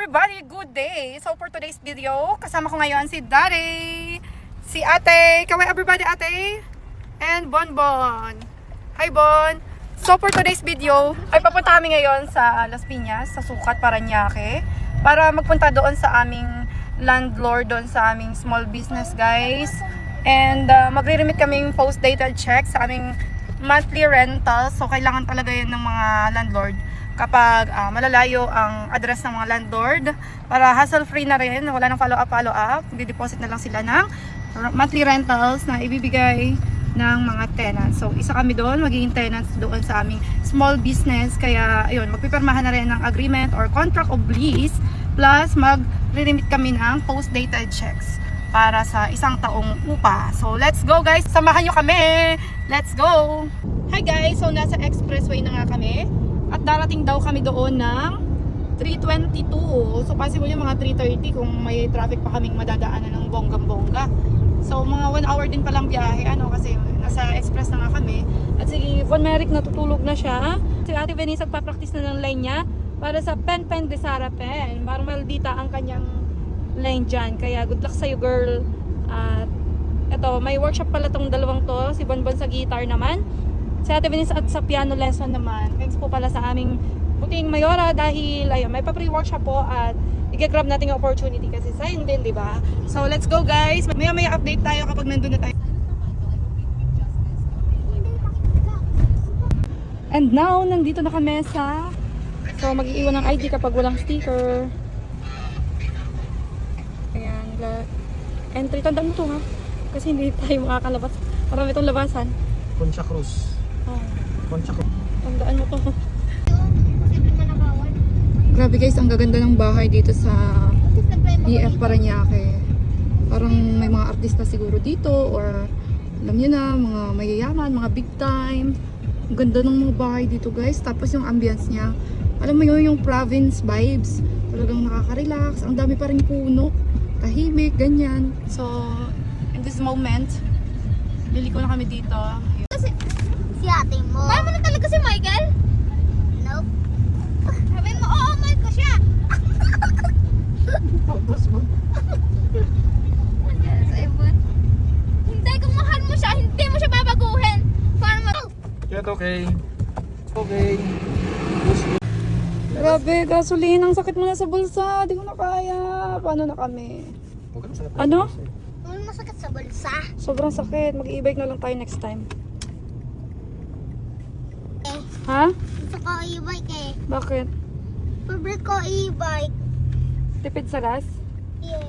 everybody, good day! So for today's video, kasama ko ngayon si Daddy, si Ate, kaway everybody Ate, and Bonbon. Hi Bon! So for today's video, ay papunta kami ngayon sa Las Piñas, sa Sucat, Parañaque, para magpunta doon sa aming landlord, doon sa aming small business guys. And magre-remit kaming post-dated check sa aming monthly rental. So kailangan talaga yun ng mga landlord kapag malalayo ang address ng mga landlord, para hassle-free na rin, wala nang follow-up, i-deposit na lang sila ng monthly rentals na ibibigay ng mga tenants. So isa kami doon, magiging tenants doon sa aming small business, kaya ayun, magpipirmahan na rin ng agreement or contract of lease, plus mag-remit kami ng post-dated checks para sa isang taong upa. So let's go guys, samahan nyo kami, let's go! Hi guys, so nasa expressway na nga kami. At darating daw kami doon ng 3:22. So possible yung mga 3:30 kung may traffic pa kaming madadaanan ng bonggang-bongga. So mga 1 hour din palang biyahe, kasi nasa express na nga kami. At si Von Merrick natutulog na siya. Si Ate Venice nagpa-practice na ng line niya para sa Pen Pen de Sara Pen. Parang maldita ang kanyang line dyan. Kaya good luck sa'yo girl. At eto, may workshop pala tong dalawang to. Si Bonbon sa guitar naman, si Ate Venice at sa piano lesson naman. Thanks po pala sa aming Puting Mayora dahil ayun, may pa-pre-workshop po at i-grab natin yung opportunity kasi sayang din, di ba? So let's go guys. Maya update tayo kapag nandun na tayo. And now, nandito na kami sa mag-iiwan ng ID kapag walang sticker. Ayan, entry. Tandaan mo ito ha. Kasi hindi tayo makakalabas. Marami itong labasan. Concha Cruz. Oh. Concha Cruz. Tandaan mo to. Grabe guys, ang gaganda ng bahay dito sa BF Parañaque. Parang may mga artista siguro dito, or alam nyo na, mga mayayaman, mga big time. Ang ganda ng mga bahay dito guys. Tapos yung ambience niya, alam mo yun, yung province vibes. Talagang nakaka-relax. Ang dami pa rin puno. Tahimik, ganyan. So, in this moment, liliko na kami dito. Kasi si ate mo. Mahal mo na talaga si Michael? Nope. Sabi mo, oo, mahal ko siya. Hindi, kung mahal mo siya, hindi mo siya babaguhin. Paano mo? Get okay. Okay. Grabe, gasolina. Ang sakit mo na sa bulsa. Di ko na kaya. Paano na kami? Ano? Ano masakit sa bulsa? Sobrang sakit. Mag-e-bike na lang tayo next time. Eh, Ha? gusto ko e-bike eh. Bakit? Favorite ko e-bike. Tipid sa gas? Yeah.